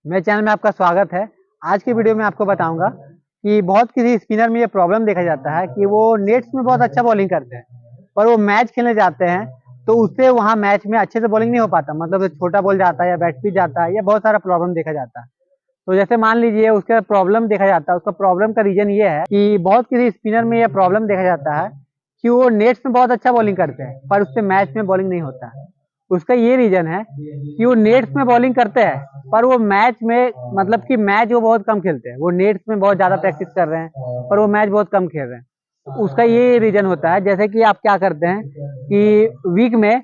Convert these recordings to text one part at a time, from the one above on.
मेरे चैनल में आपका स्वागत है। आज की वीडियो में आपको बताऊंगा कि बहुत किसी स्पिनर में ये प्रॉब्लम देखा जाता है कि वो नेट्स में बहुत अच्छा बॉलिंग करते हैं, पर वो मैच खेलने जाते हैं तो उससे वहाँ मैच में अच्छे से बॉलिंग नहीं हो पाता। मतलब छोटा बॉल जाता है या बैट पिच जाता है या बहुत सारा प्रॉब्लम देखा जाता है। तो जैसे मान लीजिए उसका प्रॉब्लम देखा जाता है, उसका प्रॉब्लम का रीजन ये है कि बहुत किसी स्पिनर में यह प्रॉब्लम देखा जाता है कि वो नेट्स में बहुत अच्छा बॉलिंग करते हैं पर उससे मैच में बॉलिंग नहीं होता है। उसका ये रीजन है कि वो नेट्स में बॉलिंग करते हैं पर वो मैच में मतलब कि मैच वो बहुत कम खेलते हैं। वो नेट्स में बहुत ज्यादा प्रैक्टिस कर रहे हैं पर वो मैच बहुत कम खेल रहे हैं। तो उसका ये रीजन होता है, जैसे कि आप क्या करते हैं कि वीक में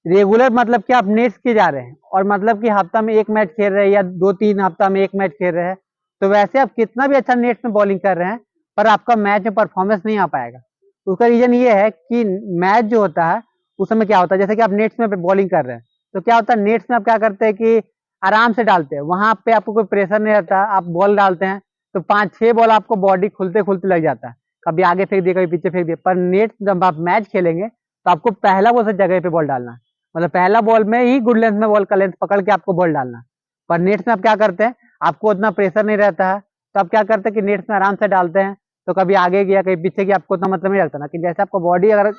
रेगुलर मतलब कि आप नेट्स के जा रहे हैं और मतलब कि हफ्ता में एक मैच खेल रहे हैं या 2-3 हफ्ता में एक मैच खेल रहे हैं, तो वैसे आप कितना भी अच्छा नेट्स में बॉलिंग कर रहे हैं पर आपका मैच में परफॉर्मेंस नहीं आ पाएगा। उसका रीजन ये है कि मैच जो होता है उस समय क्या होता है, जैसे कि आप नेट्स में बॉलिंग कर रहे हैं तो क्या होता है, नेट्स में आप क्या करते हैं कि आराम से डालते हैं, वहां पे आपको कोई प्रेशर नहीं रहता। आप बॉल डालते हैं तो 5-6 बॉल आपको बॉडी खुलते खुलते लग जाता है, कभी आगे फेंक दिए कभी पीछे फेंक दिए। पर नेट्स जब आप मैच खेलेंगे तो आपको पहला बॉल से जगह पे बॉल डालना है, मतलब पहला बॉल में ही गुड लेंथ में बॉल का लेंथ पकड़ के आपको बॉल डालना है। पर नेट्स में आप क्या करते हैं, आपको उतना प्रेशर नहीं रहता है तो आप क्या करते हैं कि नेट्स में आराम से डालते हैं तो कभी आगे गया कभी पीछे गया आपको उतना मतलब नहीं रखता ना। कि जैसे आपको बॉडी अगर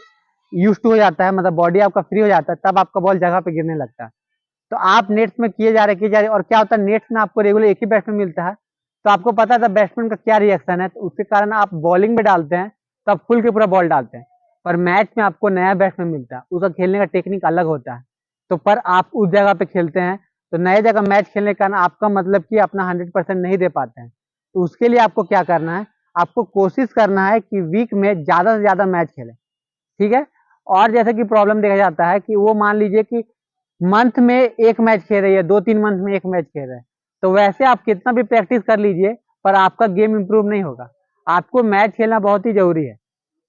यूज टू हो जाता है, मतलब बॉडी आपका फ्री हो जाता है, तब आपका बॉल जगह पे गिरने लगता है। तो आप नेट्स में किए जा रहे और क्या होता है, नेट्स में आपको रेगुलर एक ही बैट्समैन मिलता है तो आपको पता था बैट्समैन का क्या रिएक्शन है, तो उसके कारण आप बॉलिंग में डालते हैं तो आप फुल के पूरा बॉल डालते हैं। पर मैच में आपको नया बैट्समैन मिलता है, उसका खेलने का टेक्निक अलग होता है। तो पर आप उस जगह पे खेलते हैं तो नए जगह मैच खेलने के कारण आपका मतलब कि अपना 100% नहीं दे पाते हैं। तो उसके लिए आपको क्या करना है, आपको कोशिश करना है कि वीक में ज्यादा से ज्यादा मैच खेलें। ठीक है। और जैसे कि प्रॉब्लम देखा जाता है कि वो मान लीजिए कि मंथ में एक मैच खेल रही है, 2-3 मंथ में एक मैच खेल रहे हैं, तो वैसे आप कितना भी प्रैक्टिस कर लीजिए पर आपका गेम इंप्रूव नहीं होगा। आपको मैच खेलना बहुत ही जरूरी है।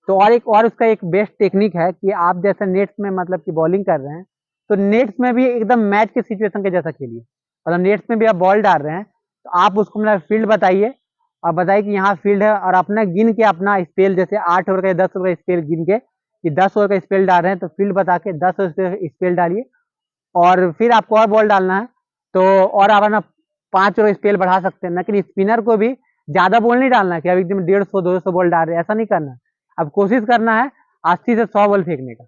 तो और एक और उसका एक बेस्ट टेक्निक है कि आप जैसे नेट्स में मतलब कि बॉलिंग कर रहे हैं तो नेट्स में भी एकदम मैच के सिचुएशन के जैसा खेलिए। मतलब नेट्स में भी आप बॉल डाल रहे हैं तो आप उसको मतलब फील्ड बताइए और बताइए कि यहाँ फील्ड है, और अपना गिन के अपना स्पेल जैसे 8 ओवर का 10 ओवर का स्पेल गिन के कि 10 ओवर का स्पेल डाल रहे हैं तो फील्ड बता के 10 ओवर का स्पेल डालिए। और फिर आपको और बॉल डालना है तो और आप ना 5 ओवर स्पेल बढ़ा सकते हैं। लेकिन स्पिनर को भी ज्यादा बॉल नहीं डालना है कि अब एकदम 150-200 बॉल डाल रहे हैं, ऐसा नहीं करना है। अब कोशिश करना है 80 से 100 बॉल फेंकने का।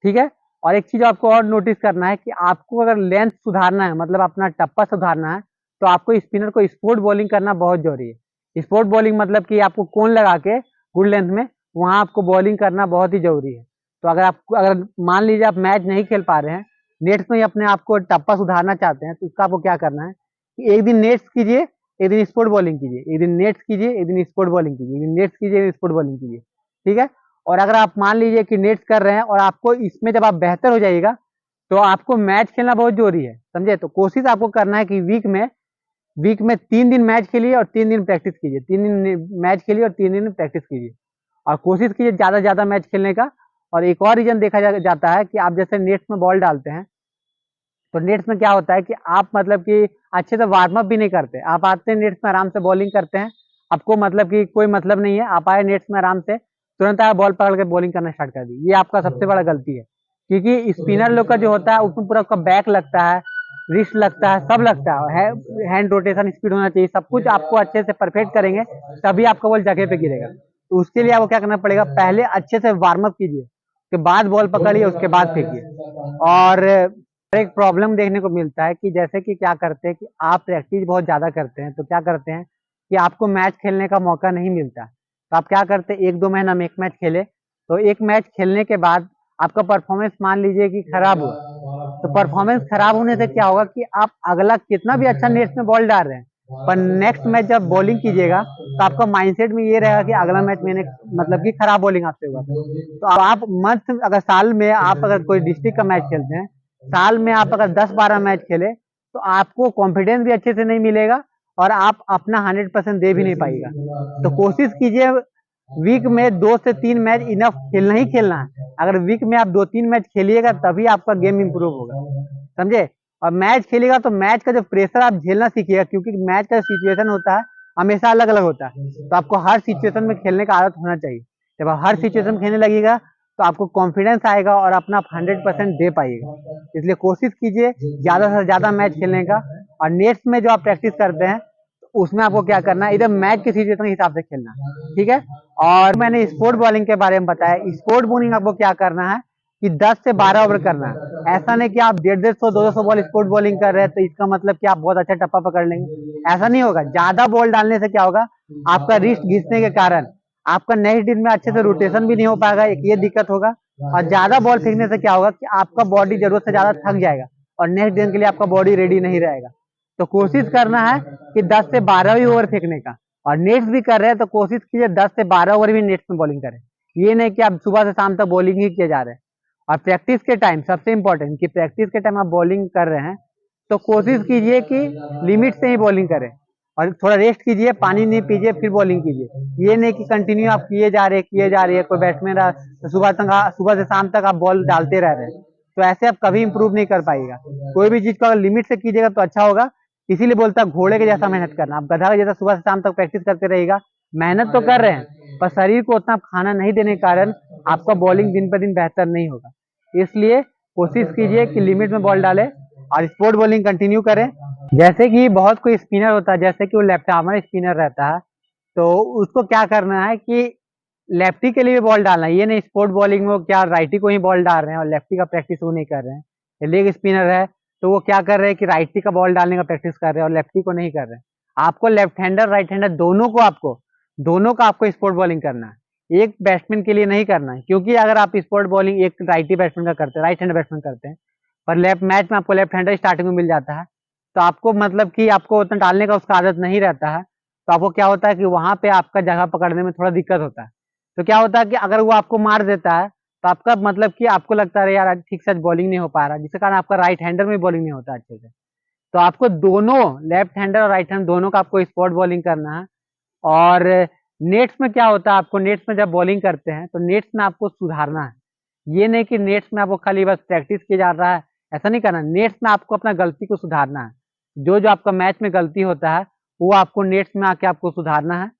ठीक है। और एक चीज आपको और नोटिस करना है कि आपको अगर लेंथ सुधारना है, मतलब अपना टप्पा सुधारना है, तो आपको स्पिनर को स्पोर्ट बॉलिंग करना बहुत जरूरी है। स्पोर्ट बॉलिंग मतलब कि आपको कोन लगा के गुड लेंथ में वहां आपको बॉलिंग करना बहुत ही जरूरी है। तो अगर मान लीजिए आप मैच नहीं खेल पा रहे हैं, नेट्स में ही अपने आप को टप्पा सुधारना चाहते हैं, तो उसका आपको क्या करना है कि एक दिन नेट्स कीजिए, एक दिन स्पोर्ट बॉलिंग कीजिए, एक दिन नेट्स कीजिए, एक दिन स्पोर्ट बॉलिंग कीजिए, एक दिन नेट्स कीजिए, एक दिन स्पोर्ट बॉलिंग कीजिए। ठीक है। और अगर आप मान लीजिए कि नेट्स कर रहे हैं और आपको इसमें जब आप बेहतर हो जाएगा तो आपको मैच खेलना बहुत जरूरी है, समझे। तो कोशिश आपको करना है कि वीक में 3 दिन मैच खेलिए और 3 दिन प्रैक्टिस कीजिए, 3 दिन मैच खेलिए और 3 दिन प्रैक्टिस कीजिए। और कोशिश कीजिए ज्यादा से ज्यादा मैच खेलने का। और एक और रीजन देखा जाता है कि आप जैसे नेट्स में बॉल डालते हैं तो नेट्स में क्या होता है कि आप मतलब कि अच्छे से वार्म अप भी नहीं करते। आप आते हैं नेट्स में आराम से बॉलिंग करते हैं, आपको मतलब कि कोई मतलब नहीं है, आप आए नेट्स में आराम से तुरंत आप बॉल पकड़ के बॉलिंग करना स्टार्ट कर दी, ये आपका सबसे बड़ा गलती है। क्योंकि स्पिनर लोग का जो होता है उसमें पूरा आपका बैक लगता है, रिस्ट लगता है, सब लगता है, हैंड रोटेशन स्पीड होना चाहिए, सब कुछ आपको अच्छे से परफेक्ट करेंगे तभी आपका बॉल जगह पे गिरेगा। तो उसके लिए आपको क्या करना पड़ेगा, पहले अच्छे से वार्म अप कीजिए, उसके बाद बॉल पकड़िए, उसके बाद फेंकिए। और एक प्रॉब्लम देखने को मिलता है कि जैसे कि क्या करते हैं कि आप प्रैक्टिस बहुत ज्यादा करते हैं तो क्या करते हैं कि आपको मैच खेलने का मौका नहीं मिलता। तो आप क्या करते हैं, 1-2 महीना में एक मैच खेले तो एक मैच खेलने के बाद आपका परफॉर्मेंस मान लीजिए कि खराब हुआ, तो परफॉर्मेंस खराब होने से क्या होगा कि आप अगला कितना भी अच्छा नेट्स में बॉल डाल रहे हैं पर नेक्स्ट मैच जब बॉलिंग कीजिएगा तो आपका माइंडसेट में ये रहेगा कि अगला मैच मैंने मतलब कि खराब बॉलिंग आपसे हुआ था। तो आप मंथ अगर साल में आप अगर कोई डिस्ट्रिक्ट का मैच खेलते हैं, साल में आप अगर 10-12 मैच खेले तो आपको कॉन्फिडेंस भी अच्छे से नहीं मिलेगा और आप अपना 100% दे भी नहीं पाएगा। तो कोशिश कीजिए वीक में 2 से 3 मैच इनफ खेलना ही खेलना है। अगर वीक में आप 2-3 मैच खेलिएगा तभी आपका गेम इंप्रूव होगा, समझे। और मैच खेलेगा तो मैच का जो प्रेशर आप झेलना सीखिएगा, क्योंकि मैच का सिचुएशन होता है हमेशा अलग अलग होता है, तो आपको हर सिचुएशन में खेलने का आदत होना चाहिए। जब आप हर सिचुएशन में खेलने लगेगा तो आपको कॉन्फिडेंस आएगा और अपना 100% दे पाइएगा। इसलिए कोशिश कीजिए ज्यादा से ज्यादा मैच खेलने का और नेट्स में जो आप प्रैक्टिस करते हैं उसमें आपको क्या करना है, इधर मैच की सिचुएशन के हिसाब से खेलना है, ठीक है। और मैंने स्पोर्ट बॉलिंग के बारे में बताया। स्पोर्ट बॉलिंग आपको क्या करना है कि 10 से 12 ओवर करना है। ऐसा नहीं कि आप 150 200 बॉल स्पोर्ट बॉलिंग कर रहे हैं तो इसका मतलब कि आप बहुत अच्छा टप्पा पकड़ लेंगे, ऐसा नहीं होगा। ज्यादा बॉल डालने से क्या होगा, आपका रिस्ट घिसने के कारण आपका नेक्स्ट दिन में अच्छे से रोटेशन भी नहीं हो पाएगा, एक ये दिक्कत होगा। और ज्यादा बॉल फेंकने से क्या होगा कि आपका बॉडी जरूरत से ज्यादा थक जाएगा और नेक्स्ट दिन के लिए आपका बॉडी रेडी नहीं रहेगा। तो कोशिश करना है कि 10 से 12 ही ओवर फेंकने का। और नेट्स भी कर रहे हैं तो कोशिश कीजिए 10 से 12 ओवर भी नेट्स में बॉलिंग करें। ये नहीं कि आप सुबह से शाम तक बॉलिंग ही किए जा रहे हैं। और प्रैक्टिस के टाइम सबसे इंपॉर्टेंट कि प्रैक्टिस के टाइम आप बॉलिंग कर रहे हैं तो कोशिश कीजिए कि लिमिट से ही बॉलिंग करें और थोड़ा रेस्ट कीजिए, पानी नहीं पीजिए फिर बॉलिंग कीजिए। ये नहीं कि कंटिन्यू आप किए जा रहे हैं। कोई बैट्समैन तो सुबह से शाम तक आप बॉल डालते रह रहे हैं, तो ऐसे आप कभी इंप्रूव नहीं कर पाएगा। कोई भी चीज को अगर लिमिट से कीजिएगा तो अच्छा होगा। इसीलिए बोलता है घोड़े के जैसा मेहनत करना। आप गधा के जैसा सुबह से शाम तक प्रैक्टिस करते रहेगा, मेहनत तो कर रहे हैं पर शरीर को उतना खाना नहीं देने के कारण आपका बॉलिंग दिन पर दिन बेहतर नहीं होगा। इसलिए कोशिश कीजिए कि लिमिट में बॉल डालें और स्पोर्ट बॉलिंग कंटिन्यू करें। जैसे कि बहुत कोई स्पिनर होता है, जैसे कि वो लेफ्ट आर्मर स्पिनर रहता है, तो उसको क्या करना है कि लेफ्टी के लिए भी बॉल डालना है। ये नहीं स्पोर्ट बॉलिंग में वो क्या राइटी को ही बॉल डाल रहे हैं और लेफ्टी का प्रैक्टिस वो नहीं कर रहे हैं। लेग स्पिनर है तो वो क्या कर रहे हैं कि राइटी का बॉल डालने का प्रैक्टिस कर रहे हैं और लेफ्टी को नहीं कर रहे हैं। आपको लेफ्ट हैंडर राइट हैंडर दोनों का आपको स्पोर्ट बॉलिंग करना है, एक बैट्समैन के लिए नहीं करना है। क्योंकि अगर आप स्पोर्ट बॉलिंग एक राइटी बैट्समैन का करते हैं, राइट हैंडर बैट्समैन करते हैं, पर लेफ्ट मैच में आपको लेफ्ट हैंडर स्टार्टिंग में मिल जाता है, तो आपको मतलब कि आपको उतना डालने का उसका आदत नहीं रहता है, तो आपको क्या होता है कि वहां पे आपका जगह पकड़ने में थोड़ा दिक्कत होता है। तो क्या होता है कि अगर वो आपको मार देता है तो आपका मतलब कि आपको लगता है यार आज ठीक से बॉलिंग नहीं हो पा रहा, जिसके कारण आपका राइट हैंडर में बॉलिंग नहीं होता अच्छे से। तो आपको दोनों लेफ्ट हैंडर और राइट हैंड दोनों का आपको स्पॉट बॉलिंग करना है। और नेट्स में क्या होता है, आपको नेट्स में जब बॉलिंग करते हैं तो नेट्स में आपको सुधारना है। ये नहीं कि नेट्स में आपको खाली बस प्रैक्टिस किया जा रहा है, ऐसा नहीं करना। नेट्स में आपको अपना गलती को सुधारना है। जो जो आपका मैच में गलती होता है वो आपको नेट्स में आके आपको सुधारना है।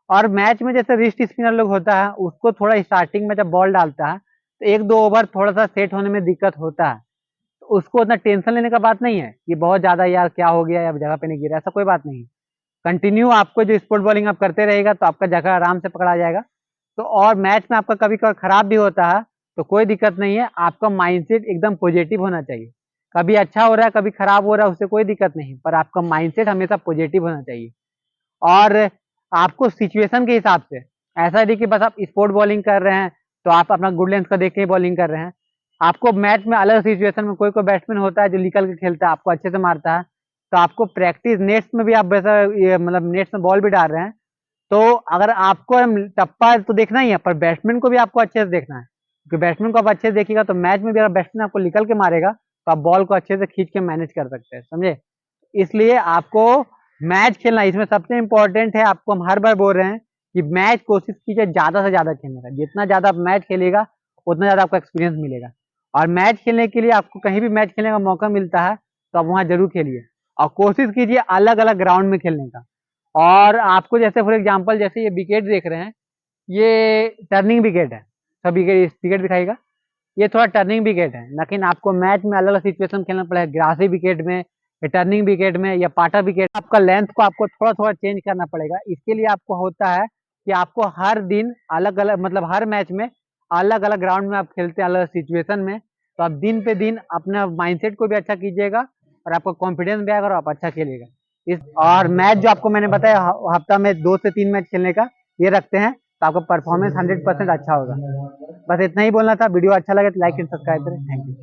और मैच में जैसे रिस्ट स्पिनर लोग होता है उसको थोड़ा स्टार्टिंग में जब बॉल डालता है तो एक दो ओवर थोड़ा सा सेट होने में दिक्कत होता है, तो उसको उतना टेंशन लेने का बात नहीं है कि बहुत ज्यादा यार क्या हो गया या जगह पे नहीं गिरा, ऐसा कोई बात नहीं। कंटिन्यू आपको जो स्पोर्ट बॉलिंग आप करते रहेगा तो आपका जगह आराम से पकड़ा जाएगा। तो और मैच में आपका कभी कभी खराब भी होता है तो कोई दिक्कत नहीं है, आपका माइंडसेट एकदम पॉजिटिव होना चाहिए। कभी अच्छा हो रहा है कभी खराब हो रहा है उससे कोई दिक्कत नहीं, पर आपका माइंडसेट हमेशा पॉजिटिव होना चाहिए। और आपको सिचुएशन के हिसाब से, ऐसा नहीं कि बस आप स्पोर्ट बॉलिंग कर रहे हैं तो आप अपना गुड लेंथ का देख के ही बॉलिंग कर रहे हैं। आपको मैच में अलग सिचुएशन में कोई कोई बैट्समैन होता है जो निकल के खेलता है, आपको अच्छे से मारता है, तो आपको प्रैक्टिस नेट्स में भी आप वैसा ये मतलब नेट्स में बॉल भी डाल रहे हैं तो अगर आपको टप्पा तो देखना ही है, पर बैट्समैन को भी आपको अच्छे से देखना है। क्योंकि बैट्समैन को आप अच्छे से देखिएगा तो मैच में भी अगर बैट्समैन आपको निकल के मारेगा तो आप बॉल को अच्छे से खींच के मैनेज कर सकते हैं, समझे। इसलिए आपको मैच खेलना इसमें सबसे इंपॉर्टेंट है। आपको हम हर बार बोल रहे हैं कि मैच कोशिश कीजिए ज्यादा से ज्यादा खेलने का। जितना ज्यादा आप मैच खेलेगा उतना ज्यादा आपको एक्सपीरियंस मिलेगा। और मैच खेलने के लिए आपको कहीं भी मैच खेलने का मौका मिलता है तो आप वहां जरूर खेलिए और कोशिश कीजिए अलग अलग ग्राउंड में खेलने का। और आपको जैसे फॉर एग्जाम्पल जैसे ये विकेट देख रहे हैं, ये टर्निंग विकेट है। सब विकेट विकेट दिखाएगा, ये थोड़ा टर्निंग विकेट है, लेकिन आपको मैच में अलग अलग सिचुएशन खेलना पड़ेगा। ग्रासी विकेट में या टर्निंग विकेट में या पाटा विकेट, आपका लेंथ को आपको थोड़ा थोड़ा चेंज करना पड़ेगा। इसके लिए आपको होता है कि आपको हर दिन अलग अलग मतलब हर मैच में अलग अलग ग्राउंड में आप खेलते हैं अलग सिचुएशन में, तो आप दिन पे दिन अपना माइंडसेट को भी अच्छा कीजिएगा और आपको कॉन्फिडेंस भी आएगा और आप अच्छा खेलेगा। इस और मैच जो आपको मैंने बताया हफ्ता में 2 से 3 मैच खेलने का ये रखते हैं तो आपका परफॉर्मेंस 100% अच्छा होगा। बस इतना ही बोलना था। वीडियो अच्छा लगे तो लाइक एंड सब्सक्राइब करें। Thank you.